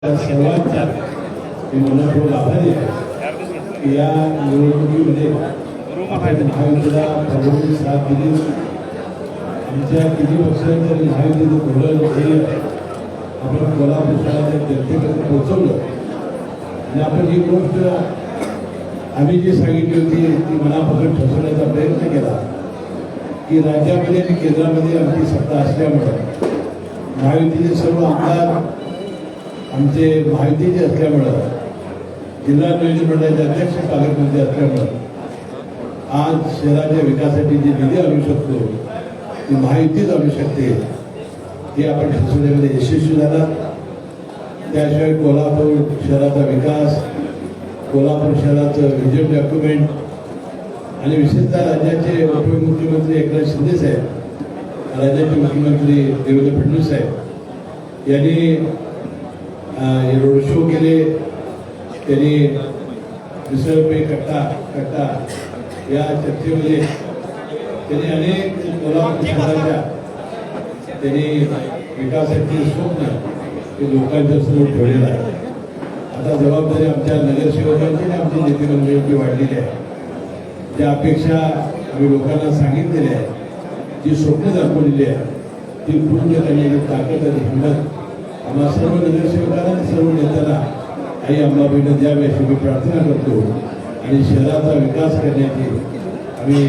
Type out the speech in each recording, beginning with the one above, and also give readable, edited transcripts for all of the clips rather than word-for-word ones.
सर्वांचा मी मनपूर्वक आभारी आहे. या निवडणुकीमध्ये आपण महायुतीला प्रभावी साथ दिली. आमच्या किती पक्षांचं महायुतीचं धोरण ध्येय आपण कोल्हापूर शहराच्या जनतेपर्यंत पोहोचवलं आणि आपण ही गोष्ट आम्ही जी सांगितली होती ती मनापासून ठसवण्याचा प्रयत्न केला की राज्यामध्ये आणि केंद्रामध्ये आमची सत्ता असल्यामुळं महायुतीचे सर्व आमदार आमचे महायुतीचे असल्यामुळं जिल्हा नियोजन मंडळाचे अध्यक्ष पालकमंत्री असल्यामुळं आज शहराच्या विकासासाठी जी निधी आणू शकतो ती महायुतीच आणू शकते हे आपण ठरवण्यामध्ये यशस्वी झाला. त्याशिवाय कोल्हापूर शहराचा विकास, कोल्हापूर शहराचं व्हिजन डॉक्युमेंट आणि विशेषतः राज्याचे उपमुख्यमंत्री एकनाथ शिंदे साहेब, राज्याचे मुख्यमंत्री देवेंद्र फडणवीस साहेब यांनी रोड शो केले. त्यांनी मिसळपे कट्टा या चर्चेमध्ये त्यांनी अनेक कोल्हापूर शहराच्या त्यांनी विकासाचे स्वप्न ते लोकांच्या समोर ठेवलेलं आहे. आता जबाबदारी आमच्या नगरसेवकांची आणि आमची नेते मंडळींची वाढलेली आहे. ज्या अपेक्षा आम्ही लोकांना सांगितलेल्या आहे, जी स्वप्न दाखवलेली आहे ती पूर्ण करण्याची ताकद आणि हिंमत आम्हा सर्व नगरसेवकांना आणि सर्व नेत्यांना आई अंबाबाईंना द्यावी अशी मी प्रार्थना करतो. आणि शहराचा विकास करण्याची आम्ही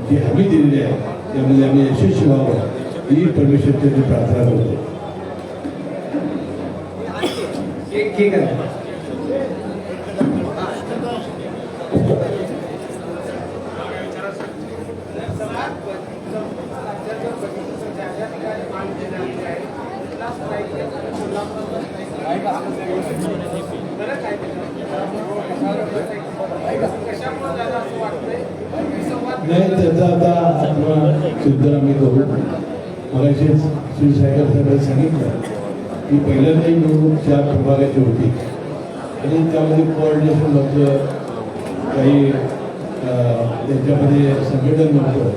जी हमी दिलेली आहे त्यामध्ये आम्ही यशस्वी व्हावं ही परमेश्वरची प्रार्थना करतो. ठीक आहे. नाही त्याचा आता आत्मा शुद्ध आम्ही करू. मगाशी शिवसागर साहेबांनी सांगितलं की पहिल्यांदा ही निवडणूक 4 प्रभागाची होती आणि त्यामध्ये कोऑर्डिनेशन नव्हतं, काही त्याच्यामध्ये संघटन नव्हतं.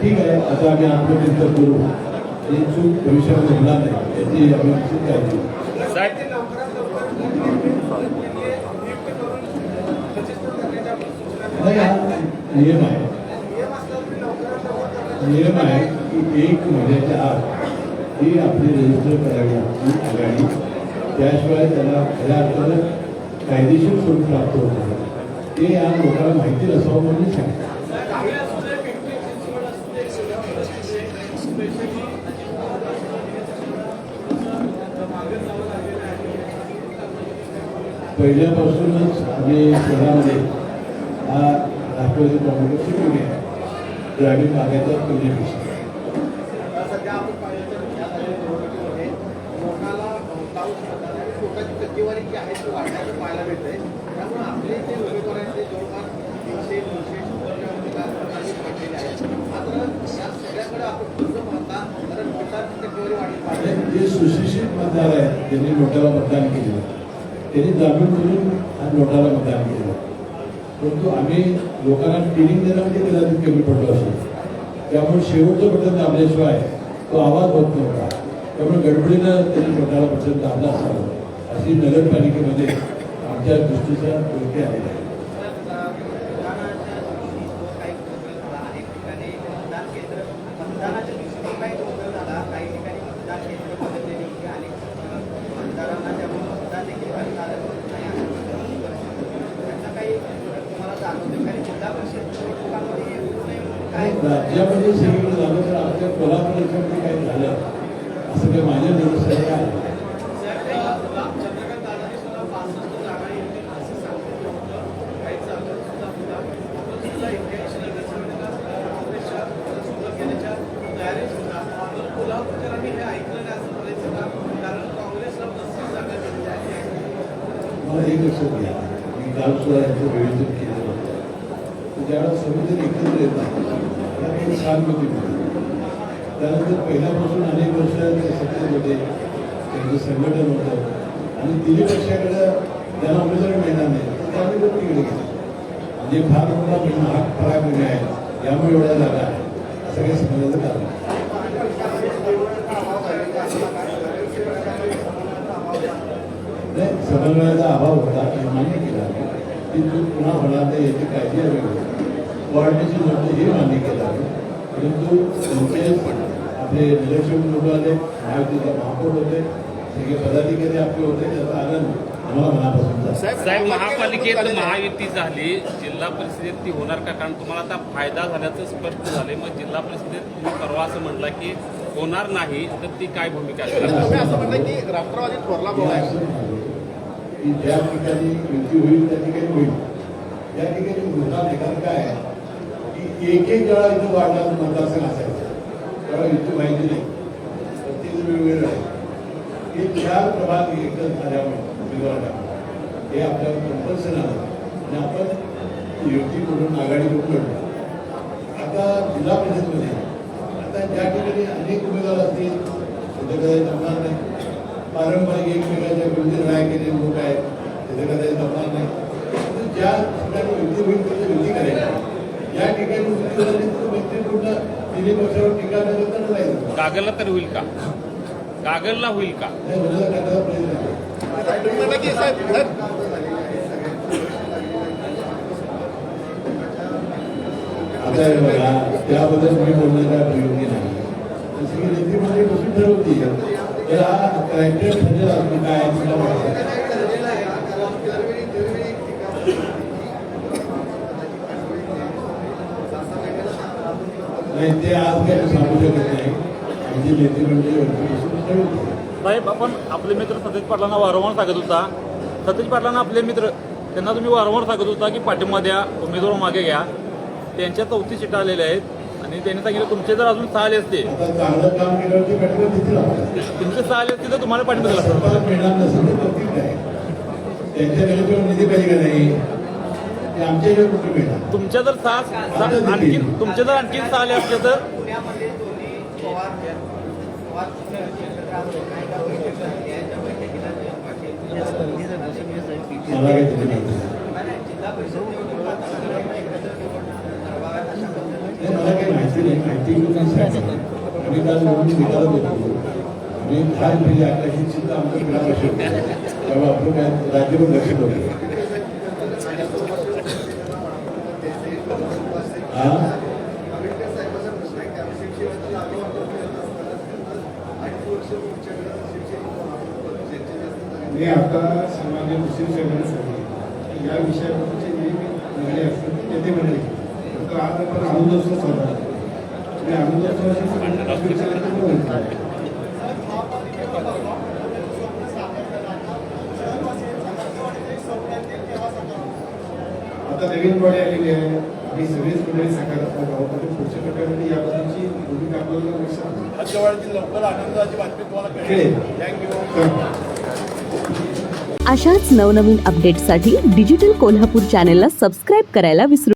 ठीक आहे, आता आम्ही आत्मचिंतन करू आणि चूक भविष्यामध्ये होणार नाही याची आम्ही निश्चित काळजी घेऊ. नाही, हा नियम आहे की 1 महिन्याच्या आत ही आपली रजिस्टर करावी लागते आघाडी. त्याशिवाय त्याला खऱ्या अर्थानं कायदेशीर स्वरूप प्राप्त होत नाही. ते या लोकांना माहिती नसावं म्हणून सांगितलं. पहिल्यापासूनच आम्ही शहरामध्ये हा राष्ट्रवादी काँग्रेसची पिढी आहे. ग्रामीण भागाचा पिढीपेक्षा लोकांची टक्केवारी जी आहे ती वाढण्याचं पाहायला मिळतंय. त्यामुळे आपले जे उमेदवारांचे जवळपास 300-200 वाढलेले आहेत. मात्र या सगळ्याकडे आपण पूर्ण पाहता कारण मतदारांची टक्केवारी वाढली. जे सुशिक्षित मतदार आहेत त्यांनी नोटाला मतदान केलेलं, त्यांनी जाणून बुजून नोटाला मतदान केलं. परंतु आम्ही लोकांना ट्रेनिंग देण्यामध्ये कदाचित कमी पडलो असतो. त्यामुळे शेवटचं बटन दाबल्याशिवाय तो आवाज होत नव्हता. त्यामुळे गडबडीनं त्यांनी नोटाला बटन दाबला असावं अशी नगरपालिकेमध्ये आमच्या दृष्टीचा योग्य आलेला आहे. राज्यामध्ये सगळीकडे झालं तर आमच्या कोल्हापूर याच्यामध्ये काही झालं असं काही माझ्या निदर्शनास आहे. मला एक लक्षात घ्या, मी काल सुद्धा यांचं विवेचन केलं होतं. ज्यावेळेला समिती एकत्र येतात त्यावेळी सहानुभूती मिळते. त्यानंतर पहिल्यापासून अनेक वर्ष ते सत्तेत होते, त्यांचं संघटन होतं आणि तिन्ही पक्षाकडं ज्यांना उमेदवारी मिळणार नाही त्यामुळे लोक तिकडे गेले. म्हणजे फार मोठा हात फराक म्हणजे आहे यामुळे एवढा जागा आहे असं काही समजायचं कारण. नाही, समन्वयाचा अभाव होता हे मान्य केला आहे की चूक पुन्हा होणार नाही याची काळजी हवी होती. कोऑर्डिनेशन नव्हतं हे मान्य केलं आहे. परंतु तुमचे आपले निरीक्षक लोक आले, महायुतीचे महापौर होते, सगळे पदाधिकारी आपले होते, त्याचा आनंद आम्हाला मनापासून झाला. साहेब, महापालिकेत महायुती झाली, जिल्हा परिषदेत ती होणार का? कारण तुम्हाला आता फायदा झाल्याचं स्पष्ट झालंय. मग जिल्हा परिषदेत तुम्ही परवा असं म्हटलं की होणार नाही, तर ती काय भूमिका असेल? तुम्ही असं म्हणलं की राष्ट्रवादी थोरला भाऊ आहे. की ज्या ठिकाणी युती होईल त्या ठिकाणी होईल. या ठिकाणी दुसरा ठिकाण काय आहे की एक वेळा इथं वाढला मतदारसंघ असायचा, तेव्हा युती माहिती नाही, प्रत्येक वेगवेगळं आहे. हे 4 प्रभाग एकच झाल्यामुळे उमेदवार हे आपल्याला कंपल्सन आलं आणि आपण युती करून आघाडीवर लढलो. आता जिल्हा परिषदमध्ये आता ज्या ठिकाणी अनेक उमेदवार असतील तिथे कदाचित जमणार नाही. पारंपरिक एकमेकांच्या विरुद्ध लढाई केलेले लोक आहेत, तिथे कदाचित जमणार नाही. पण ज्या ठिकाणी युती होईल तिथे युती करायची. या ठिकाणी युती झाली तर मैत्रीपूर्ण तिन्ही पक्षावर टीका न करता लढायचं. कागलला तर होईल का? कागलला होईल का? नाही, मला करण्याचा प्रयत्न आहे. तुम्ही म्हणलं की साहेब आता हे बघा, त्याबद्दल मी बोलण्याचा प्रयोगी नाही. सगळी नेते म्हणजे कशी ठरवती तर हा क्रायटेरिया ठरलेला असतो काय तुला माहिती. नाही, ते आज काही सांगू शकत नाही. म्हणजे नेते म्हणजे ठरवते. साहेब, आपण आपले मित्र सतीश पाटलांना वारंवार सांगत होता, सतीश पाटलांना आपले मित्र त्यांना तुम्ही वारंवार सांगत होता की पाठिंबा द्या, उमेदवार मागे घ्या. त्यांच्या 34 सीटा आलेल्या आहेत आणि त्यांनी सांगितलं तुमचे जर अजून 6 आले असते, आता चांगलं काम केल्यावरती पाठिंबा देतील आपल्याला. तुमचे 6 आले असते तर तुम्हाला पाठिंबा दिला असता. सरकार मिळणार नसेल तर करतील काय? त्यांच्याकडे जो निधी पाहिजे का नाही ते आमच्याकडे कुठे मिळणार. तुमच्या जर 6 आणखी तुमचे जर आणखी 6 आले असते तर पुण्यामध्ये दोन्ही पवार मला काही दिली नाही. जिल्हा परिषद नाही, मला काही माहिती नाही. माहिती घेऊन मी सांगितलं. आम्ही काल म्हणून निघालत होतो. आम्ही 10 म्हणजे 11 सुद्धा आमचं क्रीडा लक्ष होतं. तेव्हा आपलं काय राज्यभर लक्ष होतं. मी आता सामान्य मुस्लिम सगळ्यांसाठी या विषयावरचे जे निर्णय असतात ते ते म्हणले. तर आज आपण आनंदोत्सव साजरा करतो. आणि आनंदोत्सवाची आता नवीन बॉडी आलेली आहे. आम्ही सगळेच मंडळी सकारात्मक आहोत आणि पुढच्या टप्प्यामध्ये याबद्दलची भूमिका आपल्याला लक्षात लवकर आनंदाची बातमी तुम्हाला कळेल. थँक्यू. अशाच नवनवीन अपडेट्ससाठी डिजिटल कोल्हापूर चॅनेलला सबस्क्राईब करायला विसरू